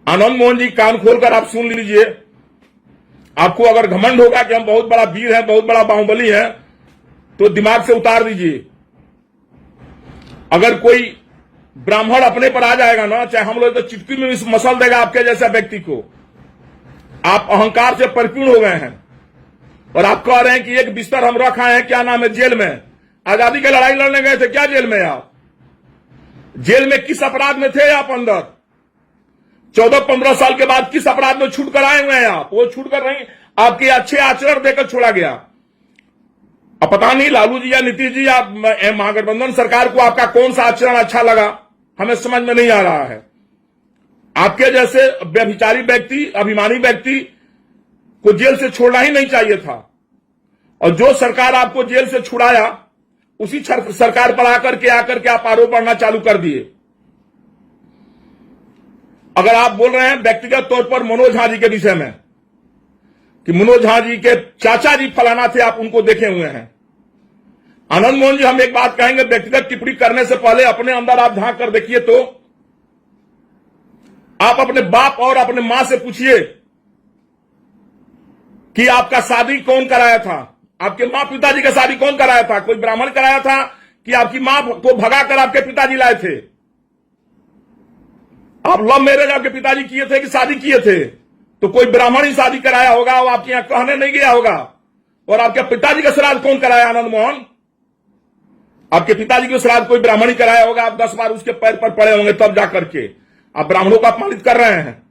आनंद मोहन जी, कान खोलकर आप सुन लीजिए। आपको अगर घमंड होगा कि हम बहुत बड़ा वीर हैं, बहुत बड़ा बाहुबली हैं, तो दिमाग से उतार दीजिए। अगर कोई ब्राह्मण अपने पर आ जाएगा ना, चाहे हम लोग, तो चिटकी में मसल देगा आपके जैसा व्यक्ति को। आप अहंकार से परिपूर्ण हो गए हैं और आप कह रहे हैं कि एक बिस्तर हम रखा है, क्या नाम है, जेल में। आजादी की लड़ाई लड़ने गए थे क्या जेल में? आप जेल में किस अपराध में थे आप अंदर? 14-15 साल के बाद किस अपराध में छूट कर आए हुए हैं आप? वो छूट कर नहीं, आपके अच्छे आचरण देकर छोड़ा गया। अब पता नहीं लालू जी या नीतीश जी, आप महागठबंधन सरकार को आपका कौन सा आचरण अच्छा लगा, हमें समझ में नहीं आ रहा है। आपके जैसे व्यभिचारी व्यक्ति, अभिमानी व्यक्ति को जेल से छोड़ना ही नहीं चाहिए था। और जो सरकार आपको जेल से छुड़ाया, उसी सरकार पर आकर के आप आरोप बढ़ना चालू कर दिए। अगर आप बोल रहे हैं व्यक्तिगत तौर पर मनोज झा जी के विषय में कि मनोज झा जी के चाचा जी फलाना थे, आप उनको देखे हुए हैं। आनंद मोहन जी, हम एक बात कहेंगे, व्यक्तिगत टिप्पणी करने से पहले अपने अंदर आप झांक कर देखिए तो आप अपने बाप और अपने मां से पूछिए कि आपका शादी कौन कराया था? आपके मां पिताजी का शादी कौन कराया था? कोई ब्राह्मण कराया था कि आपकी मां को भगाकर आपके पिताजी लाए थे? आप लव मैरिज आपके पिताजी किए थे कि शादी किए थे? तो कोई ब्राह्मण ही शादी कराया होगा, वो आपके यहां कहने नहीं गया होगा। और आपके पिताजी का श्राद्ध कौन कराया? आनंद मोहन, आपके पिताजी को श्राद्ध कोई ब्राह्मण ही कराया होगा। आप 10 बार उसके पैर पर पड़े होंगे, तब जाकर के आप ब्राह्मणों का अपमानित कर रहे हैं।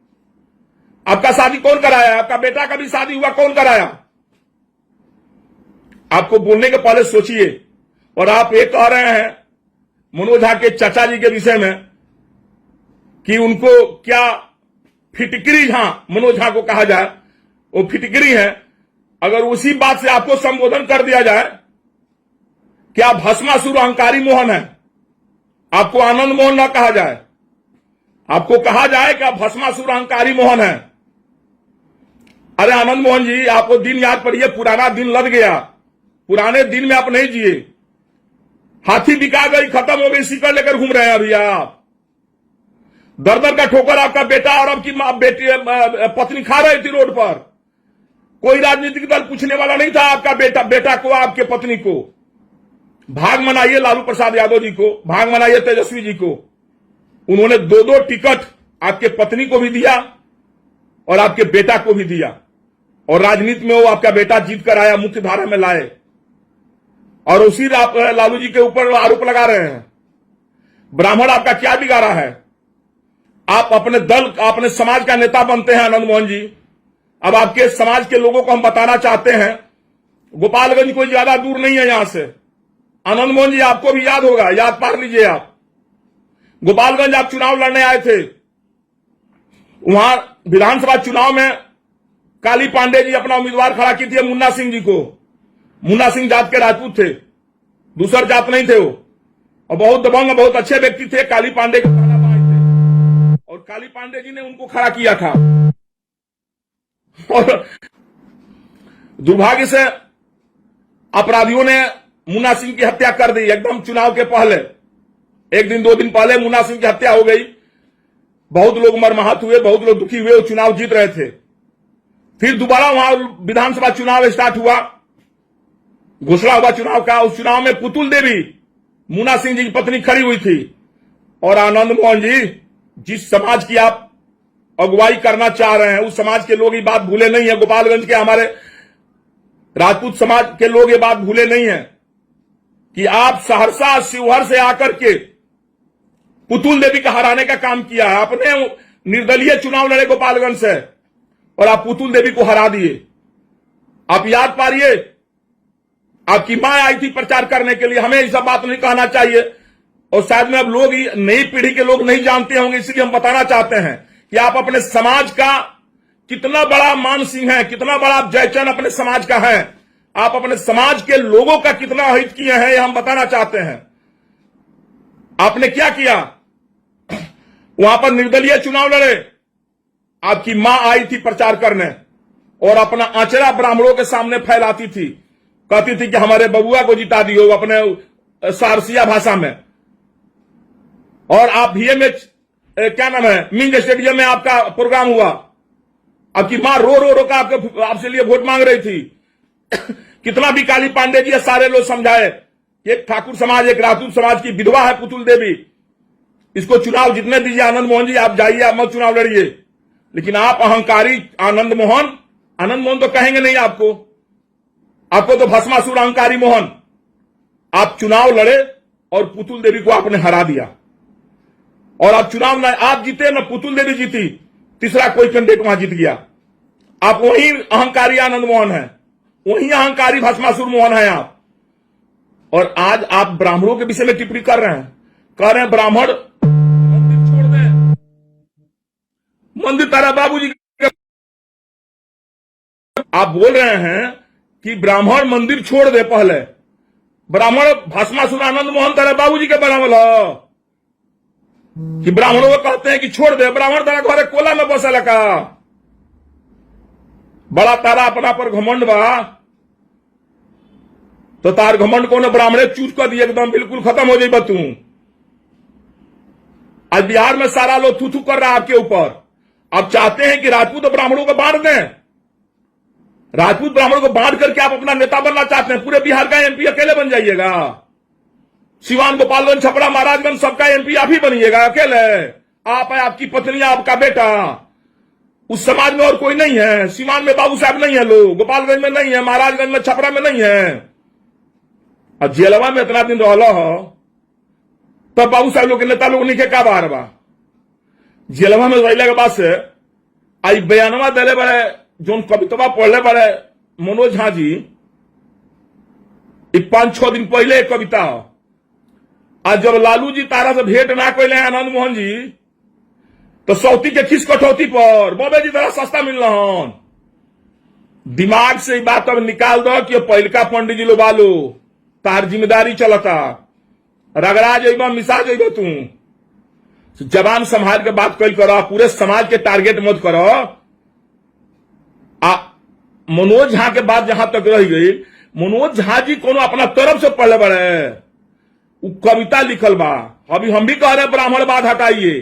आपका शादी कौन कराया? आपका बेटा का भी शादी हुआ, कौन कराया? आपको बोलने के पहले सोचिए। और आप ये कह रहे हैं मनोज झा के चाचा जी के विषय में कि उनको क्या फिटकरी झा, मनोज झा को कहा जाए, वो फिटकरी है। अगर उसी बात से आपको संबोधन कर दिया जाए कि आप भस्मासुर अहंकारी मोहन है, आपको आनंद मोहन न कहा जाए, आपको कहा जाए कि आप भस्मासुर अहंकारी मोहन है। अरे आनंद मोहन जी, आपको दिन याद पड़िए, पुराना दिन लद गया। पुराने दिन में आप नहीं जिए। हाथी बिका गई, खत्म हो गई, सिकड़ लेकर घूम रहे हैं अभी आप। दर दर का ठोकर आपका बेटा और आपकी बेटी पत्नी खा रही थी रोड पर। कोई राजनीतिक दल पूछने वाला नहीं था आपका बेटा को, आपके पत्नी को। भाग मनाइए लालू प्रसाद यादव जी को, भाग मनाइए तेजस्वी जी को। उन्होंने 2-2 टिकट आपके पत्नी को भी दिया और आपके बेटा को भी दिया। और राजनीति में वो आपका बेटा जीत कर आया, मुख्य धारा में लाए। और उसी लालू जी के ऊपर आरोप लगा रहे हैं। ब्राह्मण आपका क्या बिगाड़ा है? आप अपने दल, अपने समाज का नेता बनते हैं आनंद मोहन जी। अब आपके समाज के लोगों को हम बताना चाहते हैं, गोपालगंज कोई ज्यादा दूर नहीं है यहां से। आनंद मोहन जी, आपको भी याद होगा, याद पार लीजिए आप। गोपालगंज आप चुनाव लड़ने आए थे। वहां विधानसभा चुनाव में काली पांडे जी अपना उम्मीदवार खड़ा की थी मुन्ना सिंह जी को। मुन्ना सिंह जात के राजपूत थे, दूसर जात नहीं थे वो, और बहुत दबंग, बहुत अच्छे व्यक्ति थे। काली पांडे के थे और काली पांडे जी ने उनको खड़ा किया था। और दुर्भाग्य से अपराधियों ने मुन्ना सिंह की हत्या कर दी एकदम चुनाव के पहले। 1 दिन 2 दिन पहले मुन्ना सिंह की हत्या हो गई। बहुत लोग मर्माहत हुए, बहुत लोग दुखी हुए। वो चुनाव जीत रहे थे। फिर दोबारा वहां विधानसभा चुनाव स्टार्ट हुआ, घोषणा हुआ चुनाव का। उस चुनाव में पुतुल देवी, मुन्ना सिंह जी की पत्नी, खड़ी हुई थी। और आनंद मोहन जी, जिस समाज की आप अगुवाई करना चाह रहे हैं, उस समाज के लोग ये बात भूले नहीं है। गोपालगंज के हमारे राजपूत समाज के लोग ये बात भूले नहीं है कि आप सहरसा, शिवहर से आकर के पुतुल देवी का हराने का काम किया है। आपने निर्दलीय चुनाव लड़े गोपालगंज से और आप पुतुल देवी को हरा दिए। आप याद पारिए, आपकी मां आई थी प्रचार करने के लिए। हमें ये सब बात नहीं कहना चाहिए। और शायद में अब लोग, नई पीढ़ी के लोग नहीं जानते होंगे, इसलिए हम बताना चाहते हैं कि आप अपने समाज का कितना बड़ा मान सिंह है, कितना बड़ा जयचंद अपने समाज का है। आप अपने समाज के लोगों का कितना हित किए हैं, यह हम बताना चाहते हैं। आपने क्या किया? वहां पर निर्दलीय चुनाव लड़े, आपकी मां आई थी प्रचार करने और अपना आंचरा ब्राह्मणों के सामने फैलाती थी, कहती थी कि हमारे बबुआ को जिता दियो, अपने सारसिया भाषा में। और आप VMH क्या नाम है, मिंज स्टेडियम में आपका प्रोग्राम हुआ। आपकी मां रो रो रो का आपसे लिए वोट मांग रही थी। कितना भी काली पांडे जी सारे लोग समझाए, एक ठाकुर समाज, एक राजपूत समाज की विधवा है पुतुल देवी, इसको चुनाव जीतने दीजिए। आनंद मोहन जी आप जाइए, आप मत चुनाव लड़िए। लेकिन आप अहंकारी आनंद मोहन तो कहेंगे नहीं आपको तो भस्मासुर अहंकारी मोहन। आप चुनाव लड़े और पुतुल देवी को आपने हरा दिया, और आप चुनाव न आप जीते न पुतुल देवी जीती, तीसरा कोई कैंडिडेट वहां जीत गया। आप वही अहंकारी आनंद मोहन है, वही अहंकारी भस्मासुर मोहन है आप। और आज आप ब्राह्मणों के विषय में टिप्पणी कर रहे हैं ब्राह्मण मंदिर छोड़ दें, मंदिर तारा बाबूजी के। आप बोल रहे हैं कि ब्राह्मण मंदिर छोड़ दे, पहले ब्राह्मण भस्मासुर आनंद मोहन तारा बाबूजी के बराबर हो कि ब्राह्मणों को कहते हैं कि छोड़ दे। ब्राह्मण तारा घरे कोला में बसल का, बड़ा तारा अपना पर घमंड बा, तो तार घमंड को ने ब्राह्मणे चूज कर दिए, एकदम बिल्कुल खत्म हो जाए तू। आज बिहार में सारा लोग थू थू कर रहा है आपके ऊपर। आप चाहते हैं कि राजपूत और ब्राह्मणों को बांट दें, राजपूत ब्राह्मणों को बांट करके आप अपना नेता बनना चाहते हैं। पूरे बिहार का एमपी अकेले बन जाइएगा, सिवान, गोपालगंज, छपरा, महाराजगंज सबका एमपी आप ही बनिएगा अकेले। आप है, आपकी पत्नी, आपका बेटा, उस समाज में और कोई नहीं है। सिवान में बाबू साहब नहीं है, लोग गोपालगंज में नहीं है, महाराजगंज में, छपरा में नहीं है। और जेलवा में इतना दिन रहला हो तब बाबू साहब लोग के नेता लोग निके का बाहर बा। जेलवा में रहने के बाद से आई बयानवा दिले बड़े, जो कवितवा पढ़ले बड़े मनोज झा जी, 5-6 दिन पहले एक कविता हो। आज जब लालू जी तारा से भेंट ना कैले आनंद मोहन जी, तो सौती के खिस कटौती पर बॉबे जी तरह सस्ता मिल रहा। दिमाग से बात अब निकाल दो कि पहलका पंडित जी लो बालो, तार जिम्मेदारी चलता, रगड़ा जाइबा, मिसा जाइबा। तू जबान संभाल के बात कल करो, पूरे समाज के टारगेट मत करो। मनोज झा के बात जहां तक रह गई, मनोज झा जी कोनो अपना तरफ से पढ़ले बड़े, वो कविता लिखल बा। अभी हम भी कह रहे ब्राह्मण बाद हटाइए,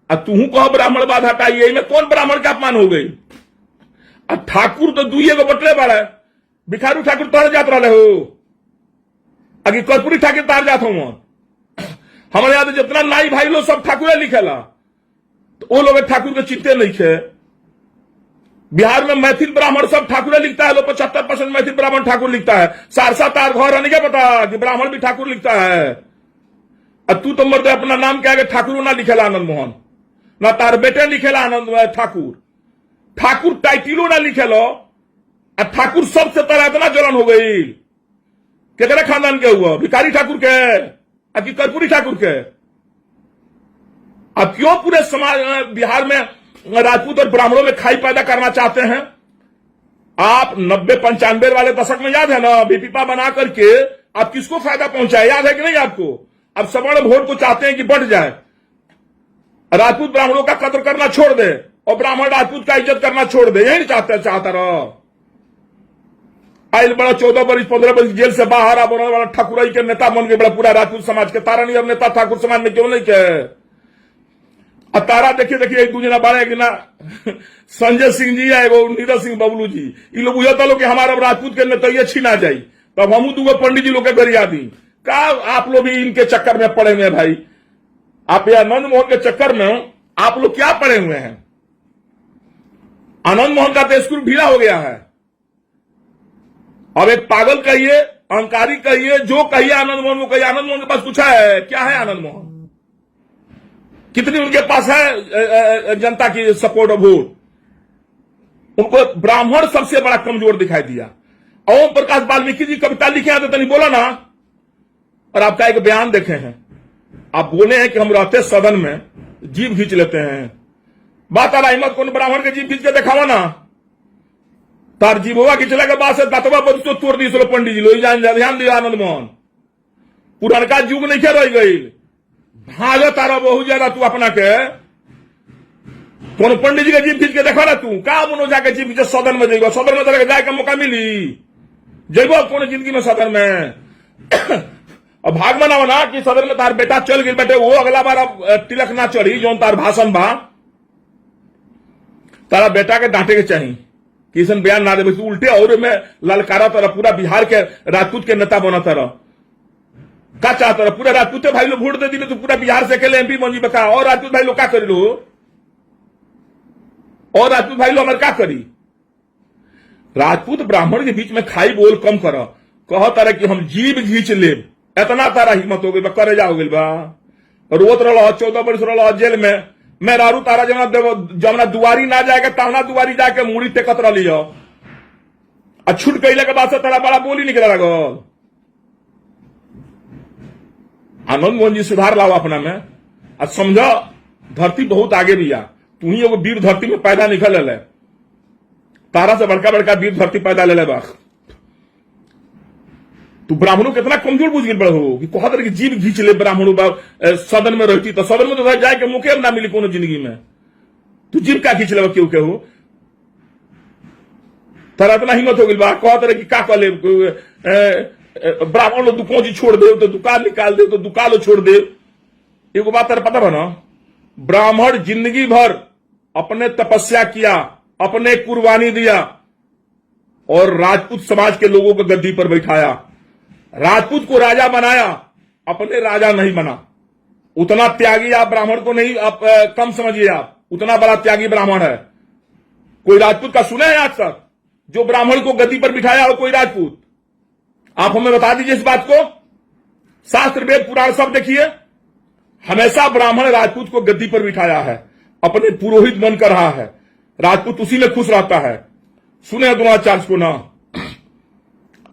और तू कह ब्राह्मण बाद हटाइए, में कौन ब्राह्मण का अपमान हो गई? ठाकुर तो दुइये को बटले बड़े, भिखारू ठाकुर तर जात रहे हो, अगर कर्पूरी ठाकुर तार जात हो। हमारे याद जितना नाई भाई लोग सब ठाकुर लिखेला, तो वो लोग ठाकुर के चिंते नहीं थे। बिहार में मैथिल ब्राह्मण सब ठाकुर लिखता है, लोग 75% मैथिल ब्राह्मण ठाकुर लिखता है। सारसा तार घर रहने क्या पता कि ब्राह्मण भी ठाकुर लिखता है। और तू तो मर्द अपना नाम क्या है, ठाकुर ना लिखेला आनंद मोहन, ना तार बेटे लिखेला आनंद ठाकुर, ठाकुर टाइटिलो ना लिखेलो। और ठाकुर सबसे तरह इतना जलन हो गई, केकरे खानदान के हुआ, भिखारी ठाकुर के कि कर्पूरी ठाकुर के? अब क्यों पूरे समाज बिहार में राजपूत और ब्राह्मणों में खाई पैदा करना चाहते हैं? आप 90-95 वाले दशक में याद है ना, बीपीपा बना करके आप किसको फायदा पहुंचाए, याद है कि नहीं आपको? अब सवर्ण वोट को चाहते हैं कि बढ़ जाए, राजपूत ब्राह्मणों का कदर करना छोड़ दे और ब्राह्मण राजपूत का इज्जत करना छोड़ दे, यही चाहता रहो। आइल बड़ा 14 वर्ष 15 वर्ष जेल से बाहर आ बड़ा ठाकुराई के नेता बन गए, बड़ा पूरा राजपूत समाज के तारा नहीं नेता ठाकुर समाज में क्यों नहीं के? तारा देखिए एक दूसरे ना बारे कि ना संजय सिंह जी है, एगो नीरज सिंह बबलू जी, ये लोग बुझता लोग कि हमारा राजपूत के नेता छीना जाये, तब हम दूगो पंडित जी लोग के गरिया दी का। आप लोग भी इनके चक्कर में पड़े हुए हैं भाई, आप आनंद मोहन के चक्कर में आप लोग क्या पड़े हुए हैं? आनंद मोहन का तो स्क्रू ढीला हो गया है। अब एक पागल कहिए, अहंकारी कहिए, जो कहिए आनंद मोहन को कहिए। आनंद मोहन के पास कुछ है क्या? है आनंद मोहन? कितनी उनके पास है जनता की सपोर्ट और वोट? उनको ब्राह्मण सबसे बड़ा कमजोर दिखाई दिया। ओम प्रकाश वाल्मीकि जी कविता लिखे हैं तो तनी बोला ना। और आपका एक बयान देखे हैं, आप बोले हैं कि हम रहते सदन में जीभ खींच लेते हैं। बात आ हिम्मत कौन ब्राह्मण के जीभ खींच के दिखावा ना, तार जीभवा खिंचला के बाद से दातवा बद तो तोड़ दी पंडित जी लोग। ध्यान दिया आनंद मोहन, पुरानका युग नहीं क्या रह गई, भाग तारा बहुत ज्यादा तू अपना के। कौन पंडित जी के जीभ खींच के देखा ना तू का मनोज झा के जीभ खींच सदन में जाइबो, सदन में जाए का मौका मिली, जइबो कौन जिंदगी में सदन में। और भाग मना ना कि सदर में तार बेटा चल गई बेटे, वो अगला बार अब तिलक ना चढ़ी जो तार भाषण बा, तारा बेटा के डांटे के चाहिए कि ऐसा बयान ना दे, उल्टे और में ललकारा तरह पूरा बिहार के राजपूत के नेता बना तरह का चाहता रहा, पूरा राजपूत भाई लोग वोट दे दी तो पूरा बिहार से अकेले एमपी बन जी बका, और राजपूत भाई लोग क्या करी लो, और राजपूत भाई लोग हमारे क्या करी। राजपूत ब्राह्मण के बीच में खाई बोल कम कर, कह तारा कि हम जीव घींच ले, इतना तारा हिम्मत हो गई बा, करे जाओ गई बा, रोत रहा 14 वर्ष रहा जेल में, मैं रारू तारा जमना दुआरी ना जाएगा ताना दुआरी जाके मुड़ी टेकत रही हो, और छूट कैले के बाद से तारा बड़ा बोली निकला लगल। आनंद मोहन जी सुधार लाओ अपना में, आज समझो धरती बहुत आगे भी आ, तू ही एगो वीर धरती में पैदा निकल है, तारा से बड़का बड़का वीर धरती पैदा ले बा, तू ब्राह्मणों कितना कमजोर बुझ गई हो कि कहत रहे कि जीव घींच ले ब्राह्मणों सदन में रहती तो सदन में तो जाए के मुखे ना मिली कोनो जिंदगी में, तू जीव क्या खींच ले क्यों केहू, तारा इतना हिम्मत हो गई बा, कहत रहे कि क्या कह ले ब्राह्मण लोग दुकान छोड़ दे तो दुकान निकाल दे तो दुकान छोड़ दे। एगो बात तेरे पता बना, ब्राह्मण जिंदगी भर अपने तपस्या किया, अपने कुर्बानी दिया और राजपूत समाज के लोगों को गद्दी पर बैठाया, राजपूत को राजा बनाया, अपने राजा नहीं बना। उतना त्यागी आप ब्राह्मण को नहीं आप कम समझिए, आप उतना बड़ा त्यागी ब्राह्मण है। कोई राजपूत का सुना है आज तक जो ब्राह्मण को गद्दी पर बिठाया हो, कोई राजपूत? आप हमें बता दीजिए इस बात को, शास्त्र वेद पुराण सब देखिए, हमेशा ब्राह्मण राजपूत को गद्दी पर बिठाया है, अपने पुरोहित बनकर रहा है, राजपूत उसी में खुश रहता है। सुने द्रोणाचार्य को ना,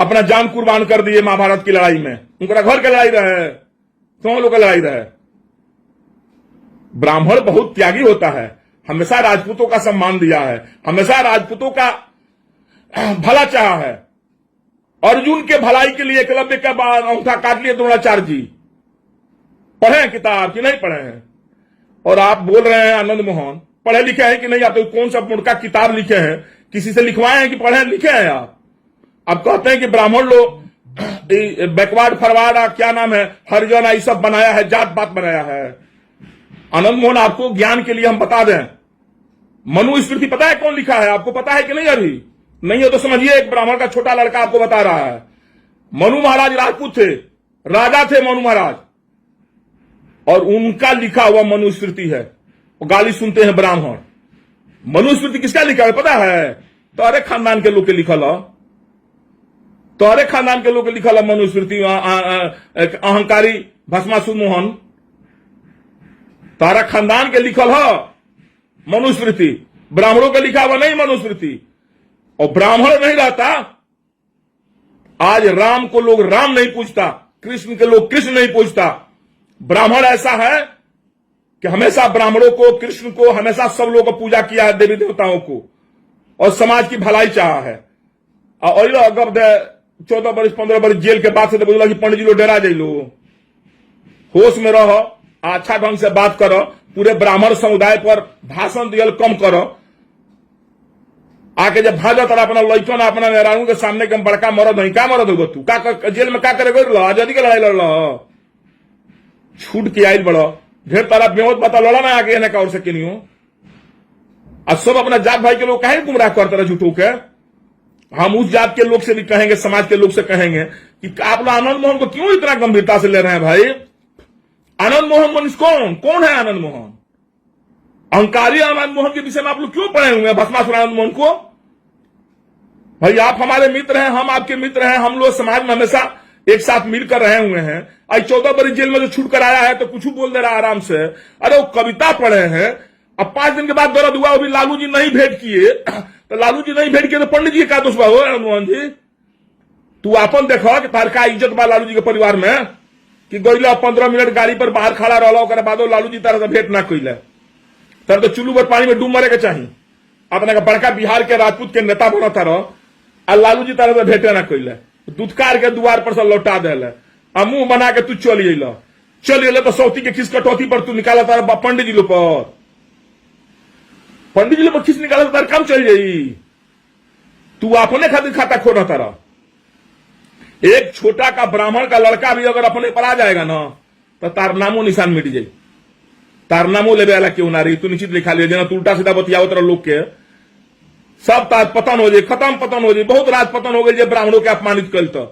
अपना जान कुर्बान कर दिए महाभारत की लड़ाई में, उनका घर की लड़ाई रहे, कौन लोग का लड़ाई रहे। ब्राह्मण बहुत त्यागी होता है, हमेशा राजपूतों का सम्मान दिया है, हमेशा राजपूतों का भला चाहा है। अर्जुन के भलाई के लिए एकलव्य का अंगूठा काट लिए द्रोणाचार्य जी, पढ़े हैं किताब कि नहीं पढ़े हैं? और आप बोल रहे हैं आनंद मोहन पढ़े लिखे हैं कि नहीं? आप तो कौन सा मुर्खा किताब लिखे हैं, किसी से लिखवाए हैं कि पढ़े लिखे हैं आप कहते हैं कि ब्राह्मण लोग बैकवर्ड फॉरवर्ड क्या नाम है, हरिजन ये सब बनाया है, जात पात बनाया है। आनंद मोहन आपको ज्ञान के लिए हम बता दें, मनुस्मृति पता है कौन लिखा है? आपको पता है कि नहीं? अभी नहीं है तो समझिए, एक ब्राह्मण का छोटा लड़का आपको बता रहा है। मनु महाराज राजपूत थे, राजा थे मनु महाराज, और उनका लिखा हुआ मनुस्मृति है। वो गाली सुनते हैं ब्राह्मण। मनुस्मृति किसका लिखा है पता है? तोहरे खानदान के लोग के लिखल हो, तोहरे खानदान के लोग के लिखल है मनुस्मृति। अहंकारी भस्मासुर मोहन, तारा खानदान के लिखल हो मनुस्मृति, ब्राह्मणों का लिखा हुआ नहीं मनुस्मृति। और ब्राह्मण नहीं रहता, आज राम को लोग राम नहीं पूछता, कृष्ण के लोग कृष्ण नहीं पूछता। ब्राह्मण ऐसा है कि हमेशा ब्राह्मणों को, कृष्ण को, हमेशा सब लोगों को पूजा किया है, देवी देवताओं को, और समाज की भलाई चाहा है। और अगर 14 वर्ष 15 वर्ष जेल के बाद से तो बोला कि पंडित जी लोग डरा जाइलो, होश में रहो, अच्छा ढंग से बात करो, पूरे ब्राह्मण समुदाय पर भाषण दियल कम करो। आके जब भाजत और अपना लड़कों ने अपना मेहरानों के सामने के बड़का मरद नहीं, क्या मरद होगा तू? का जेल में क्या करेगा? आजादी की लड़ाई लड़ लो, छूट के आयल बड़ो, ढेर तारा बेवत बता लड़ा ना आगे ना और से के नहीं हो। अब सब अपना जात भाई के लोग कहे गुमराह करते रहे झूठों के। हम उस जात के लोग से भी कहेंगे, समाज के लोग से कहेंगे कि आप लोग आनंद मोहन को क्यों इतना गंभीरता से ले रहे हैं भाई? आनंद मोहन मनुष्य कौन है? आनंद मोहन अहंकारी आनंद मोहन के विषय में आप लोग क्यों पढ़े हुए हैं? भस्मासुर आनंद मोहन को भाई, आप हमारे मित्र हैं, हम आपके मित्र हैं, हम लोग समाज में हमेशा एक साथ मिलकर रहे हुए हैं। आज 14 बड़ी जेल में जो छूट कर आया है तो कुछ बोल दे रहा है आराम से। अरे वो कविता पढ़े हैं, अब 5 दिन के बाद दर्द हुआ, अभी लालू जी नहीं भेंट किए, तो लालू जी नहीं भेंट किए तो पंडित जी का दोष बा? हो मोहन जी, तू अपन देखो कि तार का इज्जत बा लालू जी के परिवार में कि गई 15 मिनट गाड़ी पर बाहर खड़ा रहा, बाद लालू जी तारा से भेंट ना कैले, तर तो चुल्लू पर पानी में डूब मरे के चाहिए। अपने बड़का बिहार के राजपूत के नेता बनता रहो, और लालू जी तारा से भेंटे ना कैले, दुदकार के द्वार पर से लौटा दे, मुंह बना के तू चल तो सौती के खिस कटौती पर तू निकाला तारा पंडित जी लो पर, पंडित जी लो पर खिस निकाला तारा काम चल जाई। तू अपने खातिर खाता खोना तारा। एक छोटा का ब्राह्मण का लड़का भी अगर अपने पर आ जाएगा ना तो तार नामो निशान मिट जाए। तार नामो लेवे वाला क्यों ना रही तू निश्चित लिखा लिया जना तू उल्टा सीधा बतियाओ तरह लोग के सब ताज पतन हो जाए, खत्म पतन हो जाए। बहुत राज पतन हो गई जब ब्राह्मणों के अपमानित कल तो